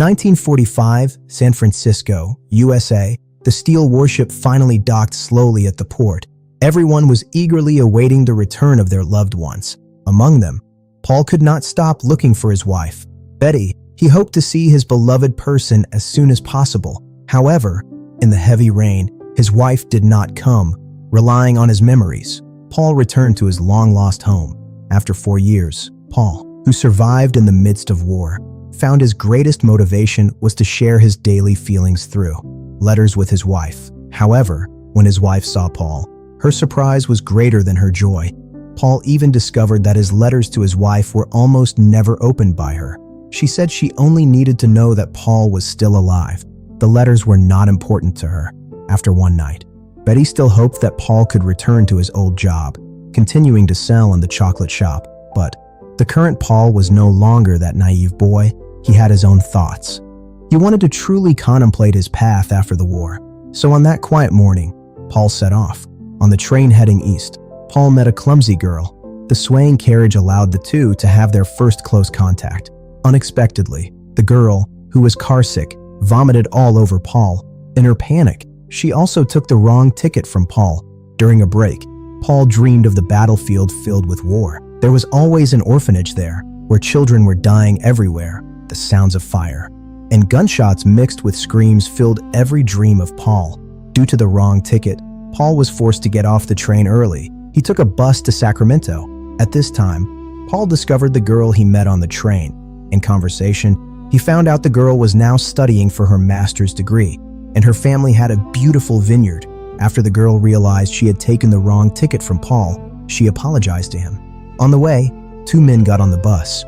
1945, San Francisco, USA, the steel warship finally docked slowly at the port. Everyone was eagerly awaiting the return of their loved ones. Among them, Paul could not stop looking for his wife, Betty. He hoped to see his beloved person as soon as possible. However, in the heavy rain, his wife did not come. Relying on his memories, Paul returned to his long-lost home. After 4 years, Paul, who survived in the midst of war, found his greatest motivation was to share his daily feelings through letters with his wife. However, when his wife saw Paul, her surprise was greater than her joy. Paul even discovered that his letters to his wife were almost never opened by her. She said she only needed to know that Paul was still alive. The letters were not important to her. After one night, Betty still hoped that Paul could return to his old job, continuing to sell in the chocolate shop. But the current Paul was no longer that naive boy. He had his own thoughts. He wanted to truly contemplate his path after the war. So on that quiet morning, Paul set off. On the train heading east, Paul met a clumsy girl. The swaying carriage allowed the two to have their first close contact. Unexpectedly, the girl, who was carsick, vomited all over Paul. In her panic, she also took the wrong ticket from Paul. During a break, Paul dreamed of the battlefield filled with war. There was always an orphanage there, where children were dying everywhere. The sounds of fire and gunshots mixed with screams filled every dream of Paul. Due to the wrong ticket, Paul was forced to get off the train early. He took a bus to Sacramento. At this time, Paul discovered the girl he met on the train. In conversation, he found out the girl was now studying for her master's degree, and her family had a beautiful vineyard. After the girl realized she had taken the wrong ticket from Paul, she apologized to him. On the way, 2 men got on the bus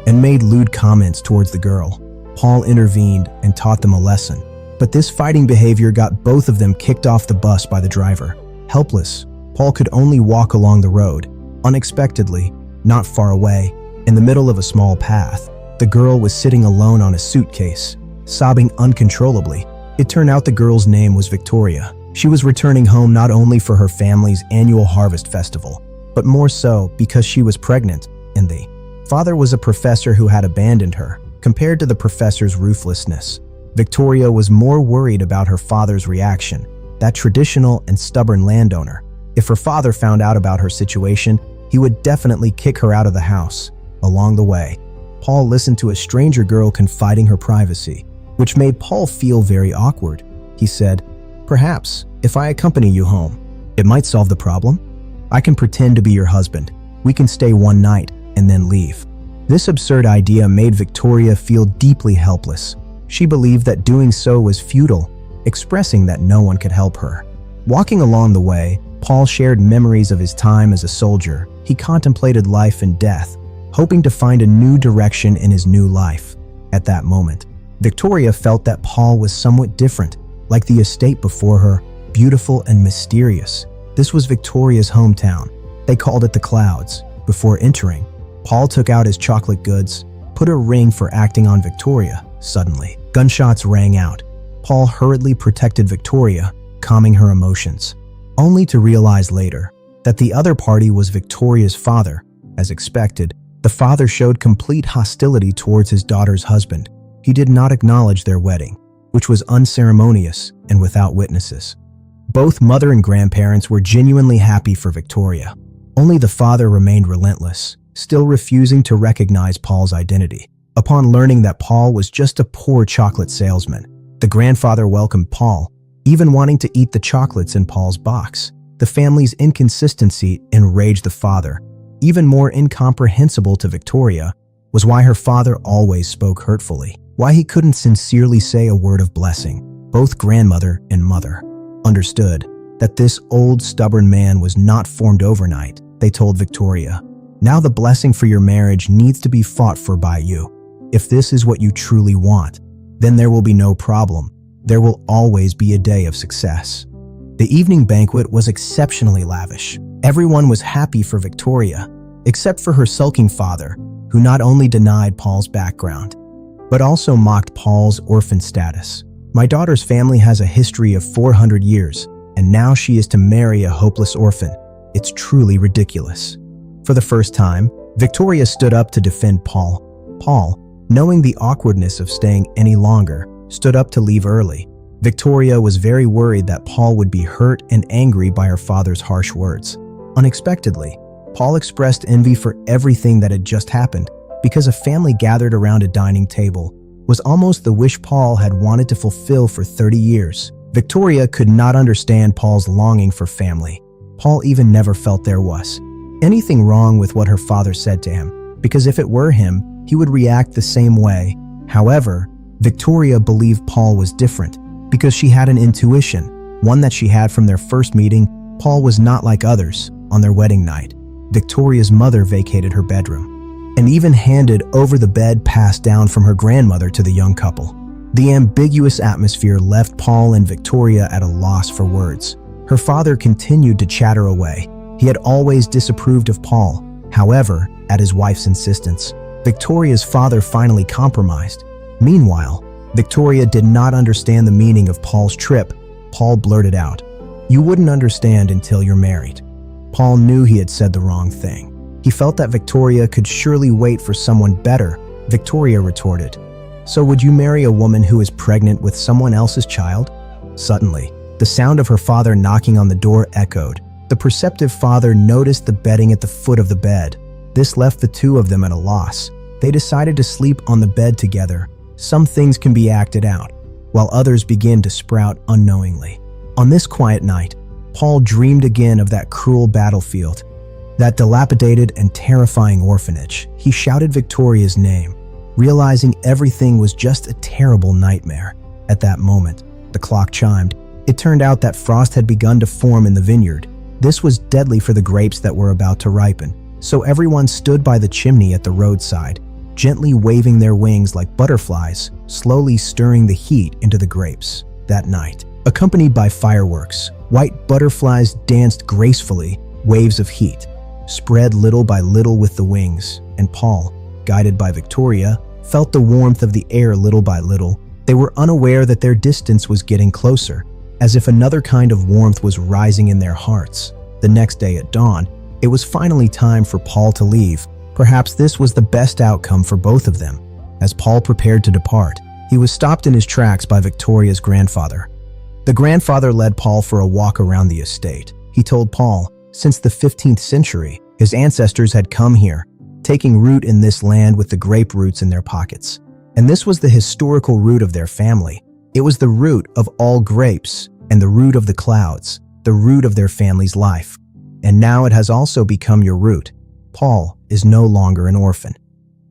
and made lewd comments towards the girl. Paul intervened and taught them a lesson, but this fighting behavior got both of them kicked off the bus by the driver. Helpless, Paul could only walk along the road. Unexpectedly, not far away, in the middle of a small path, the girl was sitting alone on a suitcase, sobbing uncontrollably. It turned out the girl's name was Victoria. She was returning home not only for her family's annual harvest festival, but more so because she was pregnant, and the father was a professor who had abandoned her. Compared to the professor's ruthlessness, Victoria was more worried about her father's reaction, that traditional and stubborn landowner. If her father found out about her situation, he would definitely kick her out of the house. Along the way, Paul listened to a stranger girl confiding her privacy, which made Paul feel very awkward. He said, "Perhaps, if I accompany you home, it might solve the problem. I can pretend to be your husband. We can stay one night and then leave." This absurd idea made Victoria feel deeply helpless. She believed that doing so was futile, expressing that no one could help her. Walking along the way, Paul shared memories of his time as a soldier. He contemplated life and death, hoping to find a new direction in his new life. At that moment, Victoria felt that Paul was somewhat different, like the estate before her, beautiful and mysterious. This was Victoria's hometown. They called it the Clouds. Before entering, Paul took out his chocolate goods, put a ring for acting on Victoria. Suddenly, gunshots rang out. Paul hurriedly protected Victoria, calming her emotions, only to realize later that the other party was Victoria's father. As expected, the father showed complete hostility towards his daughter's husband. He did not acknowledge their wedding, which was unceremonious and without witnesses. Both mother and grandparents were genuinely happy for Victoria. Only the father remained relentless, still refusing to recognize Paul's identity. Upon learning that Paul was just a poor chocolate salesman, the grandfather welcomed Paul, even wanting to eat the chocolates in Paul's box. The family's inconsistency enraged the father. Even more incomprehensible to Victoria was why her father always spoke hurtfully, why he couldn't sincerely say a word of blessing. Both grandmother and mother understood that this old, stubborn man was not formed overnight. They told Victoria, "Now the blessing for your marriage needs to be fought for by you. If this is what you truly want, then there will be no problem. There will always be a day of success." The evening banquet was exceptionally lavish. Everyone was happy for Victoria, except for her sulking father, who not only denied Paul's background, but also mocked Paul's orphan status. "My daughter's family has a history of 400 years, and now she is to marry a hopeless orphan. It's truly ridiculous." For the first time, Victoria stood up to defend Paul. "Paul, knowing the awkwardness of staying any longer, stood up to leave early. Victoria was very worried that Paul would be hurt and angry by her father's harsh words. Unexpectedly, Paul expressed envy for everything that had just happened, because a family gathered around a dining table was almost the wish Paul had wanted to fulfill for 30 years. Victoria could not understand Paul's longing for family. Paul even never felt there was anything wrong with what her father said to him, because if it were him, he would react the same way. However, Victoria believed Paul was different, because she had an intuition, one that she had from their first meeting. Paul was not like others. On their wedding night, Victoria's mother vacated her bedroom and even handed over the bed passed down from her grandmother to the young couple. The ambiguous atmosphere left Paul and Victoria at a loss for words. Her father continued to chatter away. He had always disapproved of Paul. However, at his wife's insistence, Victoria's father finally compromised. Meanwhile, Victoria did not understand the meaning of Paul's trip. Paul blurted out, "You wouldn't understand until you're married." Paul knew he had said the wrong thing. He felt that Victoria could surely wait for someone better. Victoria retorted, "So would you marry a woman who is pregnant with someone else's child?" Suddenly, the sound of her father knocking on the door echoed. The perceptive father noticed the bedding at the foot of the bed. This left the two of them at a loss. They decided to sleep on the bed together. Some things can be acted out, while others begin to sprout unknowingly. On this quiet night, Paul dreamed again of that cruel battlefield, that dilapidated and terrifying orphanage. He shouted Victoria's name, realizing everything was just a terrible nightmare. At that moment, the clock chimed. It turned out that frost had begun to form in the vineyard. This was deadly for the grapes that were about to ripen, so everyone stood by the chimney at the roadside, gently waving their wings like butterflies, slowly stirring the heat into the grapes. That night, accompanied by fireworks, white butterflies danced gracefully. Waves of heat spread little by little with the wings, and Paul, guided by Victoria, felt the warmth of the air little by little. They were unaware that their distance was getting closer, as if another kind of warmth was rising in their hearts. The next day at dawn, it was finally time for Paul to leave. Perhaps this was the best outcome for both of them. As Paul prepared to depart, he was stopped in his tracks by Victoria's grandfather. The grandfather led Paul for a walk around the estate. He told Paul, since the 15th century, his ancestors had come here, taking root in this land with the grape roots in their pockets. And this was the historical root of their family. It was the root of all grapes and the root of the clouds, the root of their family's life. And now it has also become your root. Paul is no longer an orphan.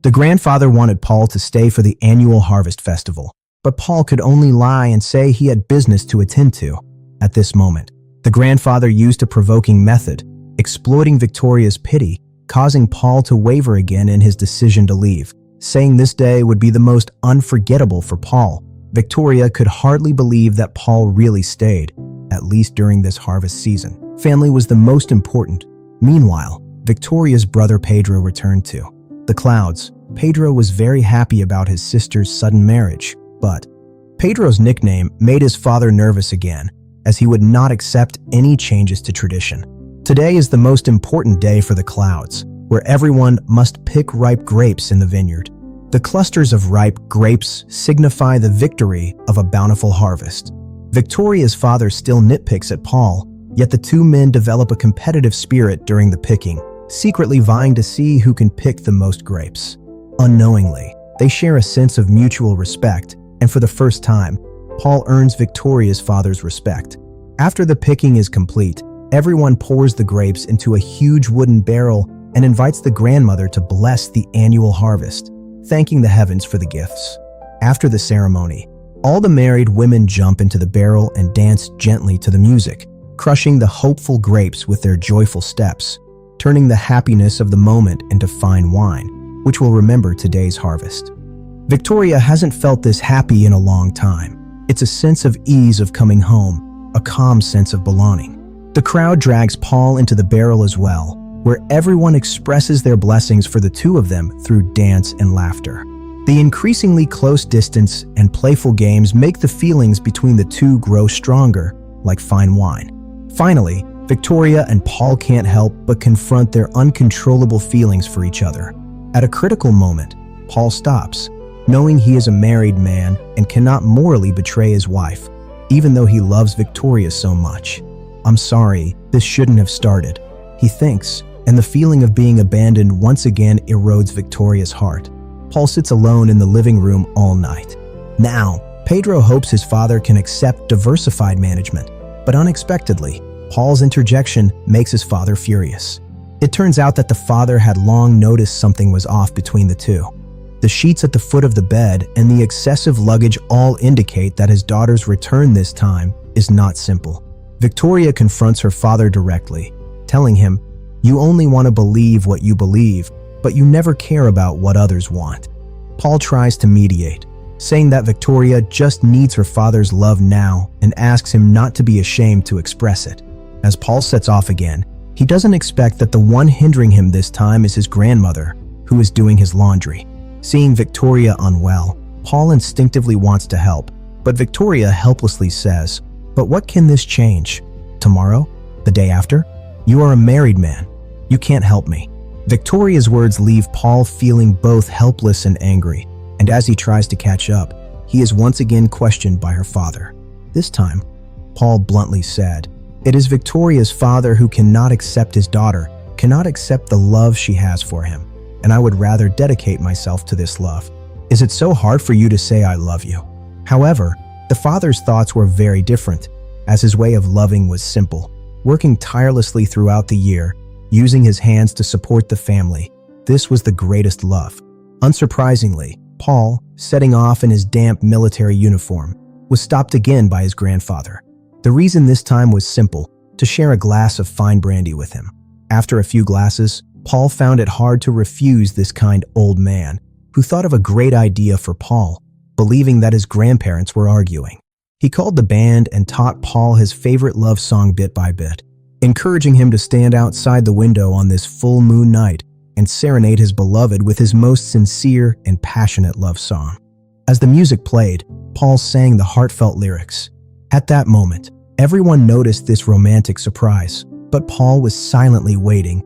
The grandfather wanted Paul to stay for the annual harvest festival, but Paul could only lie and say he had business to attend to. At this moment, the grandfather used a provoking method, exploiting Victoria's pity, causing Paul to waver again in his decision to leave, saying this day would be the most unforgettable for Paul. Victoria could hardly believe that Paul really stayed, at least during this harvest season. Family was the most important. Meanwhile, Victoria's brother Pedro returned to the clouds. Pedro was very happy about his sister's sudden marriage, but Pedro's nickname made his father nervous again, as he would not accept any changes to tradition. Today is the most important day for the clouds, where everyone must pick ripe grapes in the vineyard. The clusters of ripe grapes signify the victory of a bountiful harvest. Victoria's father still nitpicks at Paul, yet the two men develop a competitive spirit during the picking, secretly vying to see who can pick the most grapes. Unknowingly, they share a sense of mutual respect, and for the first time, Paul earns Victoria's father's respect. After the picking is complete, everyone pours the grapes into a huge wooden barrel and invites the grandmother to bless the annual harvest, thanking the heavens for the gifts. After the ceremony, all the married women jump into the barrel and dance gently to the music, crushing the hopeful grapes with their joyful steps, turning the happiness of the moment into fine wine, which will remember today's harvest. Victoria hasn't felt this happy in a long time. It's a sense of ease of coming home, a calm sense of belonging. The crowd drags Paul into the barrel as well, where everyone expresses their blessings for the two of them through dance and laughter. The increasingly close distance and playful games make the feelings between the two grow stronger, like fine wine. Finally, Victoria and Paul can't help but confront their uncontrollable feelings for each other. At a critical moment, Paul stops. knowing he is a married man and cannot morally betray his wife, even though he loves Victoria so much. "I'm sorry, this shouldn't have started," he thinks, and the feeling of being abandoned once again erodes Victoria's heart. Paul sits alone in the living room all night. Now, Pedro hopes his father can accept diversified management, but unexpectedly, Paul's interjection makes his father furious. It turns out that the father had long noticed something was off between the two. The sheets at the foot of the bed and the excessive luggage all indicate that his daughter's return this time is not simple. Victoria confronts her father directly, telling him, "You only want to believe what you believe, but you never care about what others want." Paul tries to mediate, saying that Victoria just needs her father's love now and asks him not to be ashamed to express it. As Paul sets off again, he doesn't expect that the one hindering him this time is his grandmother, who is doing his laundry. Seeing Victoria unwell, Paul instinctively wants to help, but Victoria helplessly says, "But what can this change? Tomorrow? The day after? You are a married man. You can't help me." Victoria's words leave Paul feeling both helpless and angry, and as he tries to catch up, he is once again questioned by her father. This time, Paul bluntly said, "It is Victoria's father who cannot accept his daughter, cannot accept the love she has for him, and I would rather dedicate myself to this love. Is it so hard for you to say I love you?" However, the father's thoughts were very different, as his way of loving was simple, working tirelessly throughout the year, using his hands to support the family. This was the greatest love. Unsurprisingly, Paul, setting off in his damp military uniform, was stopped again by his grandfather. The reason this time was simple: to share a glass of fine brandy with him. After a few glasses, Paul found it hard to refuse this kind old man, who thought of a great idea for Paul, believing that his grandparents were arguing. He called the band and taught Paul his favorite love song bit by bit, encouraging him to stand outside the window on this full moon night and serenade his beloved with his most sincere and passionate love song. As the music played, Paul sang the heartfelt lyrics. At that moment, everyone noticed this romantic surprise, but Paul was silently waiting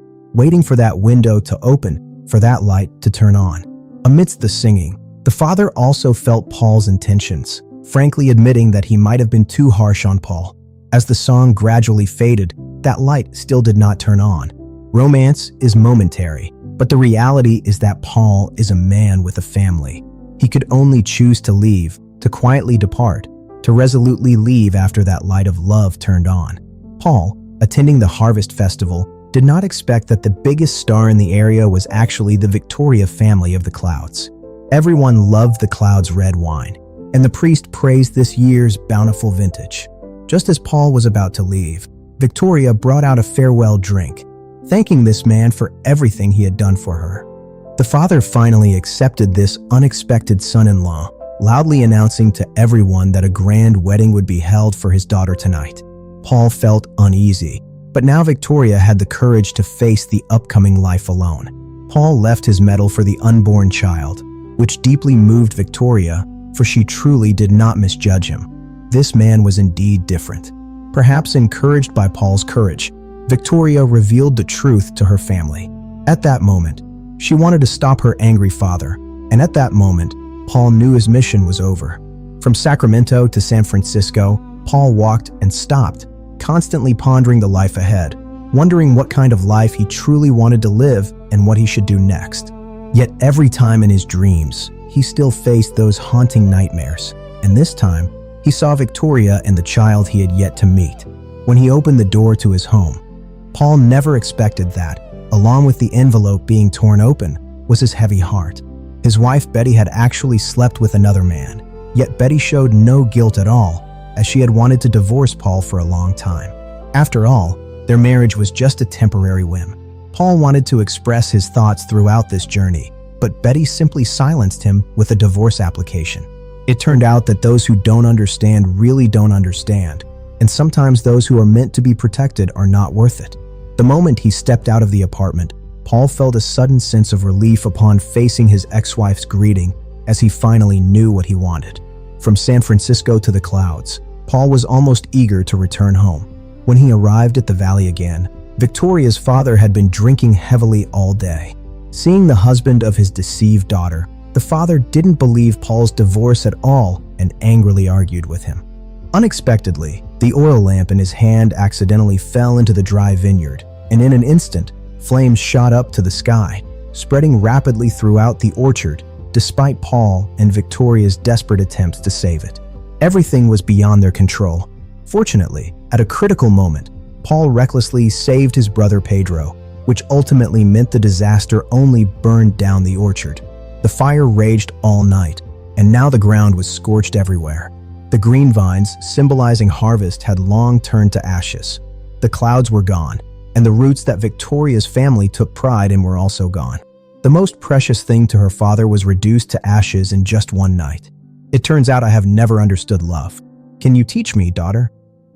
for that window to open, for that light to turn on. Amidst the singing, the father also felt Paul's intentions, frankly admitting that he might have been too harsh on Paul. As the song gradually faded, that light still did not turn on. Romance is momentary, but the reality is that Paul is a man with a family. He could only choose to leave, to quietly depart, to resolutely leave after that light of love turned on. Paul, attending the harvest festival, did not expect that the biggest star in the area was actually the Victoria family of the Clouds. Everyone loved the Clouds' red wine, and the priest praised this year's bountiful vintage. Just as Paul was about to leave, Victoria brought out a farewell drink, thanking this man for everything he had done for her. The father finally accepted this unexpected son-in-law, loudly announcing to everyone that a grand wedding would be held for his daughter tonight. Paul felt uneasy, but now Victoria had the courage to face the upcoming life alone. Paul left his medal for the unborn child, which deeply moved Victoria, for she truly did not misjudge him. This man was indeed different. Perhaps encouraged by Paul's courage, Victoria revealed the truth to her family. At that moment, she wanted to stop her angry father, and at that moment, Paul knew his mission was over. From Sacramento to San Francisco, Paul walked and stopped, constantly pondering the life ahead, wondering what kind of life he truly wanted to live and what he should do next. Yet every time in his dreams, he still faced those haunting nightmares, and this time, he saw Victoria and the child he had yet to meet. When he opened the door to his home, Paul never expected that, along with the envelope being torn open, was his heavy heart. His wife Betty had actually slept with another man, yet Betty showed no guilt at all, as she had wanted to divorce Paul for a long time. After all, their marriage was just a temporary whim. Paul wanted to express his thoughts throughout this journey, but Betty simply silenced him with a divorce application. It turned out that those who don't understand really don't understand, and sometimes those who are meant to be protected are not worth it. The moment he stepped out of the apartment, Paul felt a sudden sense of relief upon facing his ex-wife's greeting, as he finally knew what he wanted. From San Francisco to the Clouds, Paul was almost eager to return home. When he arrived at the valley again, Victoria's father had been drinking heavily all day. Seeing the husband of his deceived daughter, The father didn't believe Paul's divorce at all and angrily argued with him. Unexpectedly, the oil lamp in his hand accidentally fell into the dry vineyard, and in an instant, flames shot up to the sky, spreading rapidly throughout the orchard, despite Paul and Victoria's desperate attempts to save it. Everything was beyond their control. Fortunately, at a critical moment, Paul recklessly saved his brother Pedro, which ultimately meant the disaster only burned down the orchard. The fire raged all night, and now the ground was scorched everywhere. The green vines, symbolizing harvest, had long turned to ashes. The clouds were gone, and the roots that Victoria's family took pride in were also gone. The most precious thing to her father was reduced to ashes in just one night. It turns out I have never understood love. Can you teach me, daughter?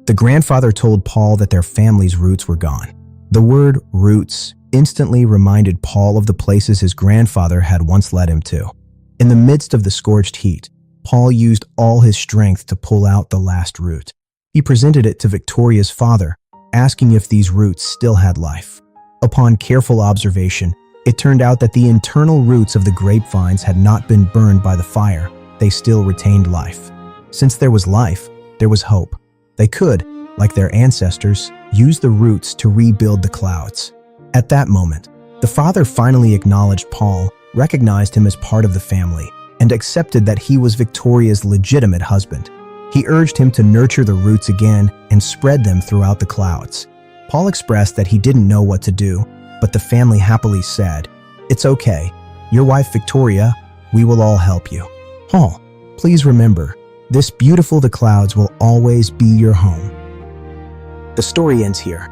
The grandfather told Paul that their family's roots were gone. The word roots instantly reminded Paul of the places his grandfather had once led him to. In the midst of the scorched heat, Paul used all his strength to pull out the last root. He presented it to Victoria's father, asking if these roots still had life. Upon careful observation, it turned out that the internal roots of the grapevines had not been burned by the fire. They still retained life. Since there was life, there was hope. They could, like their ancestors, use the roots to rebuild the clouds. At that moment, the father finally acknowledged Paul, recognized him as part of the family, and accepted that he was Victoria's legitimate husband. He urged him to nurture the roots again and spread them throughout the clouds. Paul expressed that he didn't know what to do, but the family happily said, "It's okay. Your wife Victoria, we will all help you." Paul, please remember, this beautiful the clouds will always be your home. The story ends here.